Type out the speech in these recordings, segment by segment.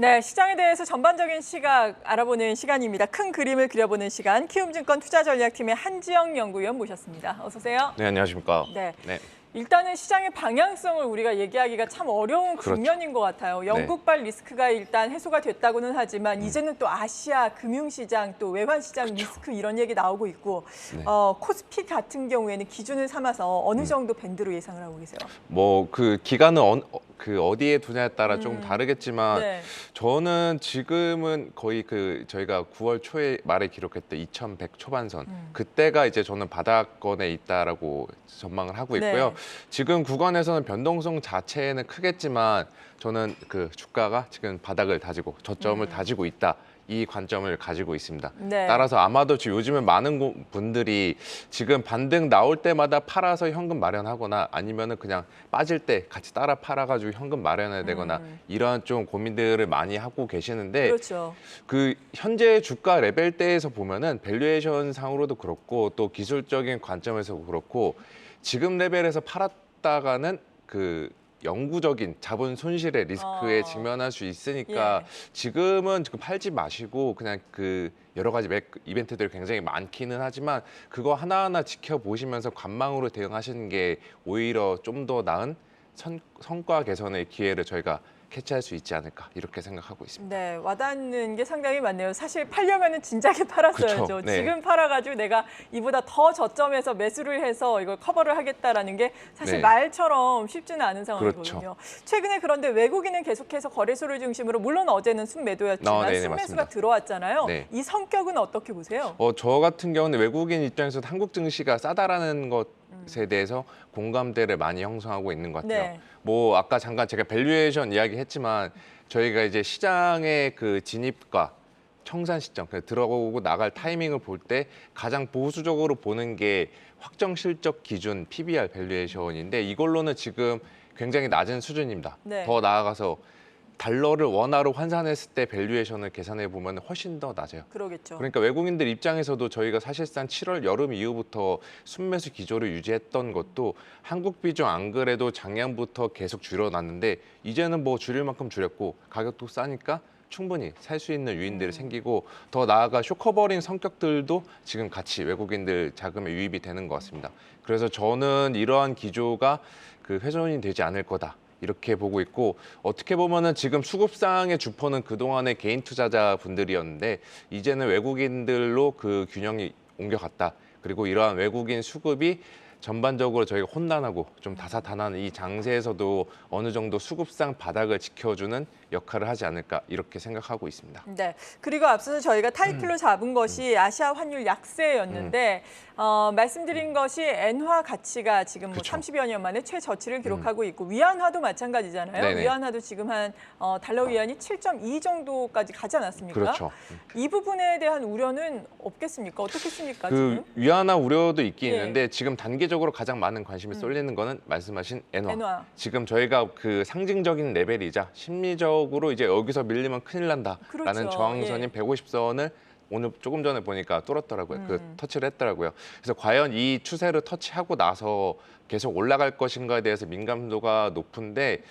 네, 시장에 대해서 전반적인 시각 알아보는 시간입니다. 큰 그림을 그려보는 시간, 키움증권 투자전략팀의 한지영 연구위원 모셨습니다. 어서 오세요. 네, 안녕하십니까. 네. 네. 일단은 시장의 방향성을 우리가 얘기하기가 참 어려운 그렇죠. 국면인 것 같아요. 영국발 리스크가 일단 해소가 됐다고는 하지만 이제는 또 아시아 금융시장, 또 외환시장 리스크 이런 얘기 나오고 있고 네. 코스피 같은 경우에는 기준을 삼아서 어느 정도 밴드로 예상을 하고 계세요? 뭐 그 기간은 어디에 두냐에 따라 조금 다르겠지만 네. 저는 지금은 거의 저희가 9월 초에 말에 기록했던 2,100 초반선 그때가 이제 저는 바닥권에 있다라고 전망을 하고 있고요. 네. 지금 구간에서는 변동성 자체는 크겠지만 저는 그 주가가 지금 바닥을 다지고 저점을 다지고 있다. 이 관점을 가지고 있습니다. 네. 따라서 아마도 지금 요즘에 많은 분들이 지금 반등 나올 때마다 팔아서 현금 마련하거나 아니면은 그냥 빠질 때 같이 따라 팔아가지고 현금 마련해야 되거나 이러한 좀 고민들을 많이 하고 계시는데 그렇죠. 그 현재 주가 레벨대에서 보면은 밸류에이션 상으로도 그렇고 또 기술적인 관점에서 그렇고 지금 레벨에서 팔았다가는 그 영구적인 자본 손실의 리스크에 직면할 수 있으니까 예. 지금은 팔지 마시고 그냥 그 여러 가지 이벤트들이 굉장히 많기는 하지만 그거 하나하나 지켜보시면서 관망으로 대응하시는 게 오히려 좀 더 나은 성과 개선의 기회를 저희가 캐치할 수 있지 않을까 이렇게 생각하고 있습니다. 네, 와닿는 게 상당히 많네요. 사실 팔려면은 진작에 팔았어야죠. 그쵸, 네. 지금 팔아가지고 내가 이보다 더 저점에서 매수를 해서 이걸 커버를 하겠다라는 게 사실 네. 말처럼 쉽지는 않은 상황이거든요. 그렇죠. 최근에 그런데 외국인은 계속해서 거래소를 중심으로 물론 어제는 순매도였지만 네네, 순매수가 맞습니다. 들어왔잖아요. 네. 이 성격은 어떻게 보세요? 저 같은 경우는 외국인 입장에서 한국 증시가 싸다라는 것에 대해서 공감대를 많이 형성하고 있는 것 같아요. 네. 뭐 아까 잠깐 제가 밸류에이션 이야기했지만 저희가 이제 시장의 그 진입과 청산 시점, 들어오고 나갈 타이밍을 볼 때 가장 보수적으로 보는 게 확정 실적 기준 PBR 밸류에이션인데 이걸로는 지금 굉장히 낮은 수준입니다. 네. 더 나아가서 달러를 원화로 환산했을 때 밸류에이션을 계산해 보면 훨씬 더 낮아요. 그러겠죠. 그러니까 외국인들 입장에서도 저희가 사실상 7월 여름 이후부터 순매수 기조를 유지했던 것도 한국 비중 안 그래도 작년부터 계속 줄여놨는데 이제는 뭐 줄일 만큼 줄였고 가격도 싸니까 충분히 살 수 있는 유인들이 생기고 더 나아가 쇼커버린 성격들도 지금 같이 외국인들 자금에 유입이 되는 것 같습니다. 그래서 저는 이러한 기조가 그 훼손이 되지 않을 거다. 이렇게 보고 있고 어떻게 보면은 지금 수급상의 주포는 그동안의 개인 투자자 분들이었는데 이제는 외국인들로 그 균형이 옮겨갔다. 그리고 이러한 외국인 수급이 전반적으로 저희가 혼란하고 좀 다사다난한 이 장세에서도 어느 정도 수급상 바닥을 지켜주는 역할을 하지 않을까 이렇게 생각하고 있습니다. 네. 그리고 앞서서 저희가 타이틀로 잡은 것이 아시아 환율 약세였는데 말씀드린 것이 엔화 가치가 지금 뭐 그쵸. 30여 년 만에 최저치를 기록하고 있고 위안화도 마찬가지잖아요. 네네. 위안화도 지금 한 달러 위안이 7.2 정도까지 가지 않았습니까? 그렇죠. 이 부분에 대한 우려는 없겠습니까? 어떻겠습니까? 그 지금? 위안화 우려도 있긴 예. 있는데 지금 단기적으로 가장 많은 관심이 쏠리는 거는 말씀하신 엔화. 엔화. 지금 저희가 그 상징적인 레벨이자 심리적으로 이제 여기서 밀리면 큰일 난다라는 그렇죠. 저항선인 예. 150선을 오늘 조금 전에 보니까 뚫었더라고요. 그 터치를 했더라고요. 그래서 과연 이 추세를 터치하고 나서 계속 올라갈 것인가에 대해서 민감도가 높은데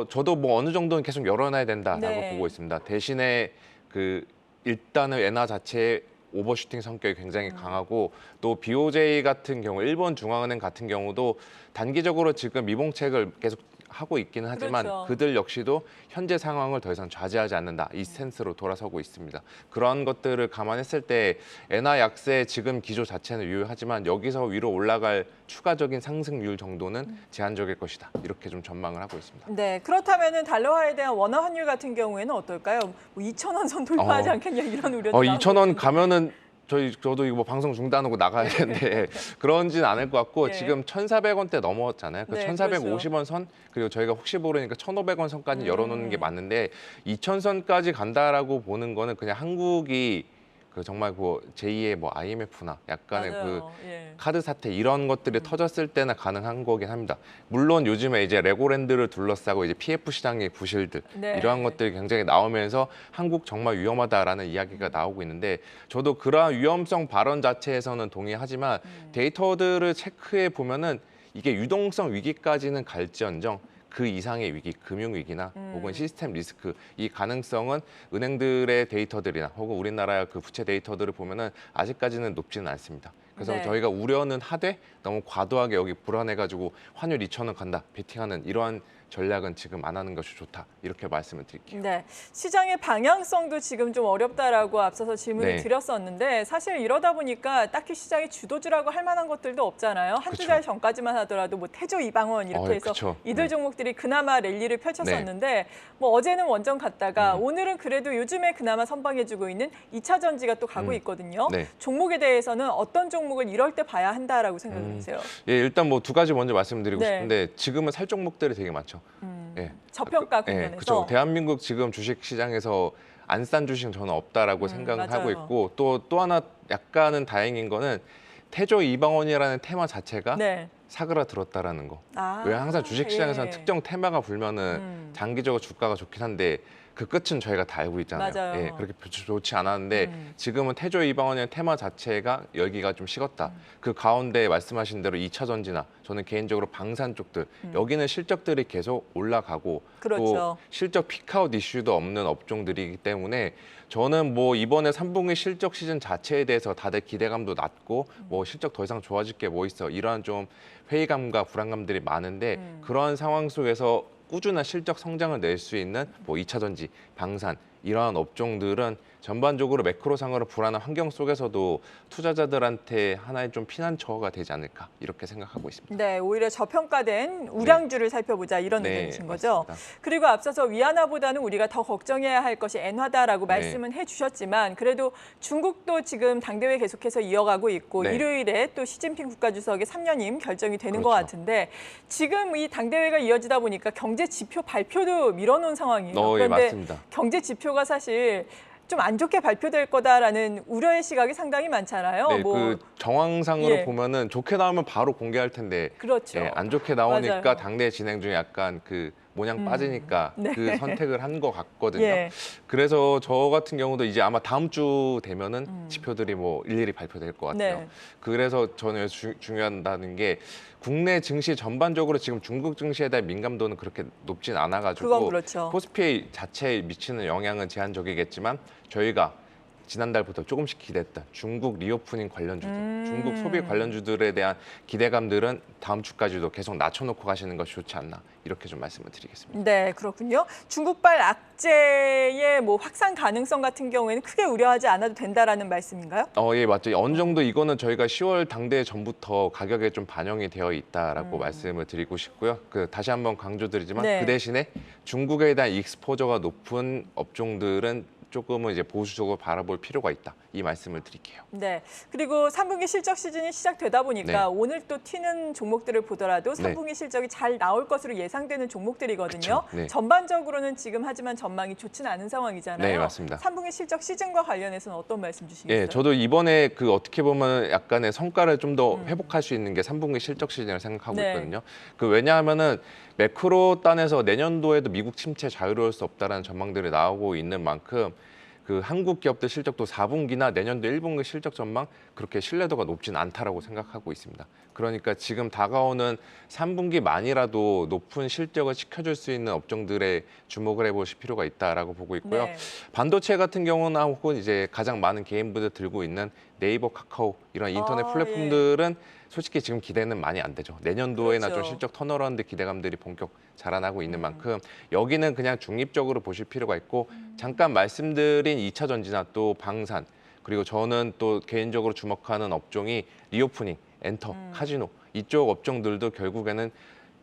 저도 뭐 어느 정도는 계속 열어놔야 된다라고 네. 보고 있습니다. 대신에 그 일단은 엔화 자체의 오버슈팅 성격이 굉장히 강하고 또 BOJ 같은 경우 일본 중앙은행 같은 경우도 단기적으로 지금 미봉책을 계속 하고 있기는 하지만 그렇죠. 그들 역시도 현재 상황을 더 이상 좌지하지 않는다 이 스탠스로 돌아서고 있습니다. 그런 것들을 감안했을 때 엔화 약세 지금 기조 자체는 유효하지만 여기서 위로 올라갈 추가적인 상승률 정도는 제한적일 것이다 이렇게 좀 전망을 하고 있습니다. 네, 그렇다면은 달러화에 대한 원화 환율 같은 경우에는 어떨까요? 뭐 2,000원 선 돌파하지 않겠냐 이런 우려도 나오고 2,000원 있는데. 가면은 저도 이거 뭐 방송 중단하고 나가야 되는데 그런지는 않을 것 같고 예. 지금 1,400원대 넘어왔잖아요. 그 네, 1,450원 선 그리고 저희가 혹시 모르니까 1,500원 선까지 열어놓는 게 맞는데 2,000선까지 간다라고 보는 거는 그냥 한국이 그 정말 그 제2의 뭐 IMF나 약간의 맞아요. 그 예. 카드 사태 이런 것들이 터졌을 때나 가능한 거긴 합니다. 물론 요즘에 이제 레고랜드를 둘러싸고 이제 PF 시장의 부실들 네. 이러한 것들이 굉장히 나오면서 한국 정말 위험하다라는 이야기가 나오고 있는데 저도 그러한 위험성 발언 자체에서는 동의하지만 데이터들을 체크해 보면은 이게 유동성 위기까지는 갈지언정 그 이상의 위기, 금융 위기나 혹은 시스템 리스크 이 가능성은 은행들의 데이터들이나 혹은 우리나라의 그 부채 데이터들을 보면은 아직까지는 높지는 않습니다. 그래서 네. 저희가 우려는 하되 너무 과도하게 여기 불안해가지고 환율 2,000원 간다 베팅하는 이러한 전략은 지금 안 하는 것이 좋다 이렇게 말씀을 드릴게요. 네, 시장의 방향성도 지금 좀 어렵다라고 앞서서 질문을 네. 드렸었는데 사실 이러다 보니까 딱히 시장의 주도주라고 할 만한 것들도 없잖아요. 한두 그쵸. 달 전까지만 하더라도 뭐 태조 이방원 이렇게 해서 그쵸. 이들 네. 종목들이 그나마 랠리를 펼쳤었는데 뭐 어제는 원전 갔다가 오늘은 그래도 요즘에 그나마 선방해주고 있는 2차 전지가 또 가고 있거든요. 네. 종목에 대해서는 어떤 종목을 이럴 때 봐야 한다라고 생각하세요? 예, 일단 뭐 두 가지 먼저 말씀드리고 네. 싶은데 지금은 살 종목들이 되게 많죠. 예. 저평가 예, 국면에서. 그렇죠. 대한민국 지금 주식 시장에서 안 싼 주식은 저는 없다라고 생각을 맞아요. 하고 있고 또 하나 약간은 다행인 거는 태조 이방원이라는 테마 자체가 네. 사그라들었다라는 거. 아, 왜 항상 주식 시장에서는 예. 특정 테마가 불면은 장기적으로 주가가 좋긴 한데 그 끝은 저희가 다 알고 있잖아요. 맞아요. 예, 그렇게 좋지 않았는데 지금은 태조 이방원의 테마 자체가 열기가 좀 식었다. 그 가운데 말씀하신 대로 2차 전지나 저는 개인적으로 방산 쪽들 여기는 실적들이 계속 올라가고 그렇죠. 또 실적 피크아웃 이슈도 없는 업종들이기 때문에 저는 뭐 이번에 3분기 실적 시즌 자체에 대해서 다들 기대감도 낮고 뭐 실적 더 이상 좋아질 게 뭐 있어 이러한 좀 회의감과 불안감들이 많은데 그러한 상황 속에서 꾸준한 실적 성장을 낼 수 있는 뭐 2차 전지, 방산 이러한 업종들은 전반적으로 매크로상으로 불안한 환경 속에서도 투자자들한테 하나의 좀 피난처가 되지 않을까 이렇게 생각하고 있습니다. 네, 오히려 저평가된 우량주를 살펴보자 이런 네, 의견이신 거죠. 맞습니다. 그리고 앞서서 위안화보다는 우리가 더 걱정해야 할 것이 엔화다라고 네. 말씀은 해주셨지만 그래도 중국도 지금 당대회 계속해서 이어가고 있고 네. 일요일에 또 시진핑 국가주석의 3년임 결정이 되는 것 그렇죠. 같은데 지금 이 당대회가 이어지다 보니까 경제 지표 발표도 밀어놓은 상황이에요. 예, 그런데 맞습니다. 경제 지표가 사실 좀 안 좋게 발표될 거다라는 우려의 시각이 상당히 많잖아요. 네, 뭐 그 정황상으로 예. 보면은 좋게 나오면 바로 공개할 텐데 그렇죠. 예, 안 좋게 나오니까 맞아요. 당내 진행 중에 약간 그 모양 빠지니까 네. 그 선택을 한 것 같거든요. 예. 그래서 저 같은 경우도 이제 아마 다음 주 되면은 지표들이 뭐 일일이 발표될 것 같아요. 네. 그래서 저는 중요하다는 게 국내 증시 전반적으로 지금 중국 증시에 대한 민감도는 그렇게 높진 그건 않아가지고 그렇죠. 코스피 자체에 미치는 영향은 제한적이겠지만 저희가 지난달부터 조금씩 기대했던 중국 리오프닝 관련주들, 중국 소비 관련주들에 대한 기대감들은 다음 주까지도 계속 낮춰놓고 가시는 것이 좋지 않나 이렇게 좀 말씀을 드리겠습니다. 네, 그렇군요. 중국발 악재의 뭐 확산 가능성 같은 경우에는 크게 우려하지 않아도 된다라는 말씀인가요? 예, 맞죠. 어느 정도 이거는 저희가 10월 당대 전부터 가격에 좀 반영이 되어 있다라고 말씀을 드리고 싶고요. 다시 한번 강조드리지만 네. 그 대신에 중국에 대한 익스포저가 높은 업종들은 조금은 이제 보수적으로 바라볼 필요가 있다. 이 말씀을 드릴게요. 네. 그리고 3분기 실적 시즌이 시작되다 보니까 네. 오늘 또 튀는 종목들을 보더라도 3분기 실적이 잘 나올 것으로 예상되는 종목들이거든요. 그쵸, 네. 전반적으로는 지금 하지만 전망이 좋지는 않은 상황이잖아요. 네, 맞습니다. 3분기 실적 시즌과 관련해서는 어떤 말씀 주시겠어요? 예, 저도 이번에 그 어떻게 보면 약간의 성과를 좀 더 회복할 수 있는 게 3분기 실적 시즌을 생각하고 네. 있거든요. 왜냐하면은 매크로 단에서 내년도에도 미국 침체 자유로울 수 없다라는 전망들이 나오고 있는 만큼 그 한국 기업들 실적도 4분기나 내년도 1분기 실적 전망 그렇게 신뢰도가 높진 않다라고 생각하고 있습니다. 그러니까 지금 다가오는 3분기만이라도 높은 실적을 지켜줄 수 있는 업종들에 주목을 해보실 필요가 있다라고 보고 있고요. 네. 반도체 같은 경우나 혹은 이제 가장 많은 개인분들 들고 있는 네이버, 카카오 이런 인터넷 아, 플랫폼들은 솔직히 지금 기대는 많이 안 되죠. 내년도에나 그렇죠. 좀 실적 턴어라운드 기대감들이 본격 자라나고 있는 만큼 여기는 그냥 중립적으로 보실 필요가 있고 잠깐 말씀드린 2차 전지나 또 방산 그리고 저는 또 개인적으로 주목하는 업종이 리오프닝, 엔터, 카지노 이쪽 업종들도 결국에는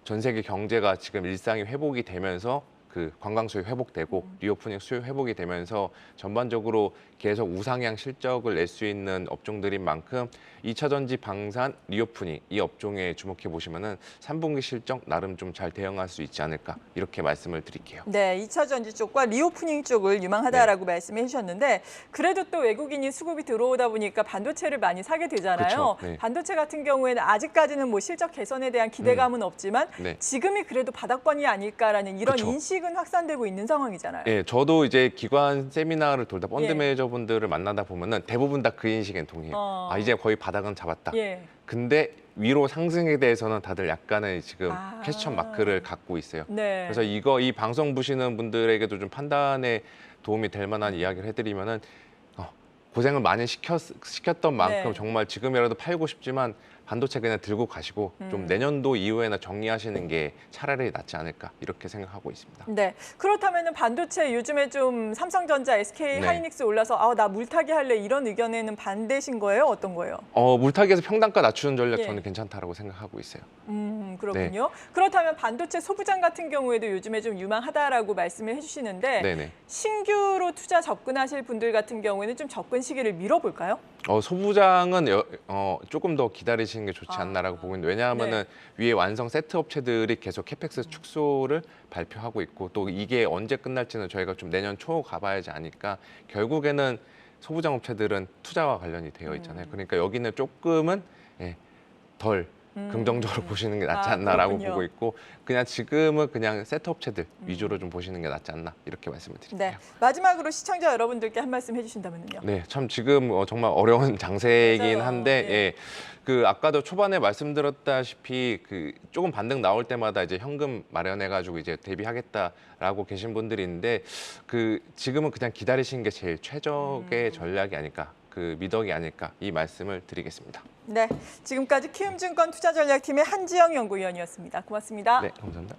전 세계 경제가 지금 일상이 회복이 되면서 그 관광 수요 회복되고 리오프닝 수요 회복이 되면서 전반적으로 계속 우상향 실적을 낼 수 있는 업종들인 만큼 2차 전지 방산 리오프닝 이 업종에 주목해 보시면은 3분기 실적 나름 좀 잘 대응할 수 있지 않을까 이렇게 말씀을 드릴게요. 네, 2차 전지 쪽과 리오프닝 쪽을 유망하다라고 말씀해 주셨는데 그래도 또 외국인이 수급이 들어오다 보니까 반도체를 많이 사게 되잖아요. 그쵸, 네. 반도체 같은 경우에는 아직까지는 뭐 실적 개선에 대한 기대감은 없지만 네. 지금이 그래도 바닥권이 아닐까라는 이런 그쵸, 인식을 주식은 확산되고 있는 상황이잖아요. 예, 저도 이제 기관 세미나를 돌다 펀드 예. 매니저분들을 만나다 보면은 대부분 다 그 인식엔 동의해요. 어. 아, 이제 거의 바닥은 잡았다. 예. 근데 위로 상승에 대해서는 다들 약간의 지금 아. 퀘스천 마크를 갖고 있어요. 네. 그래서 이 방송 보시는 분들에게도 좀 판단에 도움이 될 만한 이야기를 해드리면은 고생을 많이 시켰던 만큼 네. 정말 지금이라도 팔고 싶지만 반도체 그냥 들고 가시고 좀 내년도 이후에나 정리하시는 게 차라리 낫지 않을까 이렇게 생각하고 있습니다. 네. 그렇다면 반도체 요즘에 좀 삼성전자, SK 네. 하이닉스 올라서 나 물타기 할래 이런 의견에는 반대신 거예요? 어떤 거예요? 물타기에서 평단가 낮추는 전략 예. 저는 괜찮다라고 생각하고 있어요. 그렇군요. 그렇다면 반도체 소부장 같은 경우에도 요즘에 좀 유망하다라고 말씀을 해주시는데 네네. 신규로 투자 접근하실 분들 같은 경우에는 좀 접근 시기를 밀어볼까요? 소부장은 조금 더 기다리시는 게 좋지 않나라고 보고 있는데 왜냐하면은 네. 위에 완성 세트 업체들이 계속 캐펙스 축소를 발표하고 있고 또 이게 언제 끝날지는 저희가 좀 내년 초 가봐야지 아니까 결국에는 소부장 업체들은 투자와 관련이 되어 있잖아요. 그러니까 여기는 조금은 덜 긍정적으로 보시는 게 낫지 않나라고 그렇군요. 보고 있고 그냥 지금은 그냥 세트 업체들 위주로 좀 보시는 게 낫지 않나 이렇게 말씀을 드릴게요. 네. 마지막으로 시청자 여러분들께 한 말씀 해주신다면요. 네, 참 지금 정말 어려운 장세이긴 맞아요. 한데 예. 그 아까도 초반에 말씀드렸다시피 그 조금 반등 나올 때마다 이제 현금 마련해가지고 이제 대비하겠다라고 계신 분들이 있는데 그 지금은 그냥 기다리시는 게 제일 최적의 전략이 아닐까 그 미덕이 아닐까 이 말씀을 드리겠습니다. 네. 지금까지 키움증권 투자전략팀의 한지영 연구위원이었습니다. 고맙습니다. 네, 감사합니다.